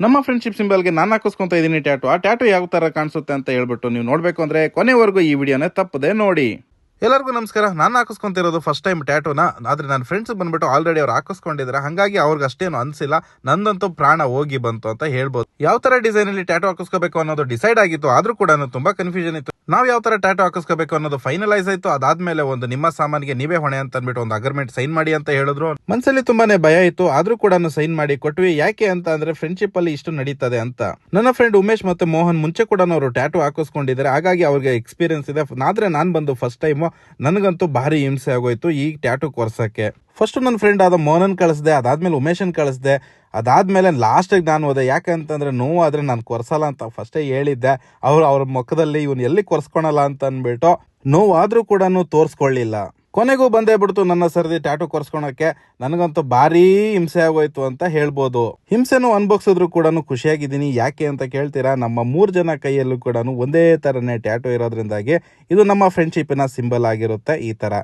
ನಮ್ಮ ಫ್ರೆಂಡ್ಶಿಪ್ ಸಿಂಬಲ್ಗೆ ನಾನು ಹಾಕಿಸ್ಕೊಂತ ಇದೀನಿ ಟ್ಯಾಟೂ. ಆ ಟ್ಯಾಟೂ ಯಾವ ತರ ಕಾಣಿಸುತ್ತೆ ಅಂತ ಹೇಳ್ಬಿಟ್ಟು ನೀವು ನೋಡ್ಬೇಕು ಅಂದ್ರೆ ಕೊನೆವರೆಗೂ ಈ ವಿಡಿಯೋನ ತಪ್ಪದೆ ನೋಡಿ. ಎಲ್ಲರಿಗೂ ನಮಸ್ಕಾರ. ನಾನು ಹಾಕಿಸ್ಕೊಂತಿರೋದು ಫಸ್ಟ್ ಟೈಮ್ ಟ್ಯಾಟೂನ. ಆದ್ರೆ ನನ್ನ ಫ್ರೆಂಡ್ಸ್ ಬಂದ್ಬಿಟ್ಟು ಆಲ್ರೆಡಿ ಅವ್ರು ಹಾಕಿಸ್ಕೊಂಡಿದ್ರೆ, ಹಾಗಾಗಿ ಅವ್ರಿಗೆ ಅಷ್ಟೇನು ಅನ್ಸಿಲ್ಲ. ನಂದಂತೂ ಪ್ರಾಣ ಹೋಗಿ ಬಂತು ಅಂತ ಹೇಳ್ಬೋದು. ಯಾವ ತರ ಡಿಸೈನ್ ಅಲ್ಲಿ ಟ್ಯಾಟೂ ಹಾಕಿಸ್ಕೋಬೇಕು ಅನ್ನೋದು ಡಿಸೈಡ್ ಆಗಿತ್ತು, ಆದ್ರೂ ಕೂಡ ತುಂಬಾ ಕನ್ಫ್ಯೂಷನ್ ಇತ್ತು. ನಾವ್ ಯಾವ ತರ ಟ್ಯಾಟೂ ಹಾಕಿಸ್ಕೋಬೇಕು ಅನ್ನೋದು ಫೈನಲೈಸ್ ಆಯ್ತು. ಅದಾದ್ಮೇಲೆ ಒಂದು ನಿಮ್ಮ ಸಾಮಾನಿಗೆ ನೀವೇ ಹೊಣೆ ಅಂತ ಅಂದ್ಬಿಟ್ಟು ಒಂದು ಅಗ್ರಿಮೆಂಟ್ ಸೈನ್ ಮಾಡಿ ಅಂತ ಹೇಳಿದ್ರು. ಮನ್ಸಲ್ಲಿ ತುಂಬಾನೇ ಭಯ ಇತ್ತು, ಆದ್ರೂ ಕೂಡ ಸೈನ್ ಮಾಡಿ ಕೊಟ್ವಿ. ಯಾಕೆ ಅಂತ ಅಂದ್ರೆ ಫ್ರೆಂಡ್ಶಿಪ್ ಅಲ್ಲಿ ಇಷ್ಟು ನಡೀತದೆ ಅಂತ. ನನ್ನ ಫ್ರೆಂಡ್ ಉಮೇಶ್ ಮತ್ತೆ ಮೋಹನ್ ಮುಂಚೆ ಕೂಡ ಅವರು ಟ್ಯಾಟೂ ಹಾಕಿಸ್ಕೊಂಡಿದ್ದಾರೆ, ಹಾಗಾಗಿ ಅವ್ರಿಗೆ ಎಕ್ಸ್ಪೀರಿಯನ್ಸ್ ಇದೆ. ಆದ್ರೆ ನಾನ್ ಬಂದು ಫಸ್ಟ್ ಟೈಮ್, ನನಗಂತೂ ಭಾರಿ ಹಿಂಸೆ ಆಗೋಯ್ತು ಈ ಟ್ಯಾಟೂ ಕೊರ್ಸಕ್ಕೆ. ಫಸ್ಟ್ ನನ್ನ ಫ್ರೆಂಡ್ ಆದ ಮೋಹನನ್ ಕಳಿಸ್ದೆ, ಅದಾದ್ಮೇಲೆ ಉಮೇಶನ್ ಕಳಿಸ್ದೆ, ಅದಾದ್ಮೇಲೆ ಲಾಸ್ಟ್ ನಾನು ಹೋದೆ. ಯಾಕಂತಂದ್ರೆ ನೋವು ಆದ್ರೆ ನಾನು ಕೊರ್ಸಲ್ಲ ಅಂತ ಫಸ್ಟೇ ಹೇಳಿದ್ದೆ. ಅವ್ರ ಮುಖದಲ್ಲಿ ಇವನ್ ಎಲ್ಲಿ ಕೊರ್ಸ್ಕೊಳಲ್ಲ ಅಂತ ಅನ್ಬಿಟ್ಟು ನೋವು ಆದ್ರೂ ಕೂಡ ತೋರ್ಸ್ಕೊಳ್ಳಿಲ್ಲ. ಕೊನೆಗೂ ಬಂದೇ ಬಿಡ್ತು ನನ್ನ ಸರ್ದಿ ಟ್ಯಾಟೂ ಕೊರ್ಸ್ಕೊಳಕ್ಕೆ. ನನಗಂತೂ ಭಾರಿ ಹಿಂಸೆ ಆಗೋಯ್ತು ಅಂತ ಹೇಳ್ಬೋದು. ಹಿಂಸೆನೂ ಅನ್ಭವಿಸಿದ್ರು ಕೂಡ ಖುಷಿಯಾಗಿದ್ದೀನಿ. ಯಾಕೆ ಅಂತ ಕೇಳ್ತೀರಾ, ನಮ್ಮ 3 ಜನ ಕೈಯಲ್ಲೂ ಕೂಡ ಒಂದೇ ತರನೇ ಟ್ಯಾಟೂ ಇರೋದ್ರಿಂದಾಗಿ ಇದು ನಮ್ಮ ಫ್ರೆಂಡ್ಶಿಪ್ನ ಸಿಂಬಲ್ ಆಗಿರುತ್ತೆ. ಈ ತರ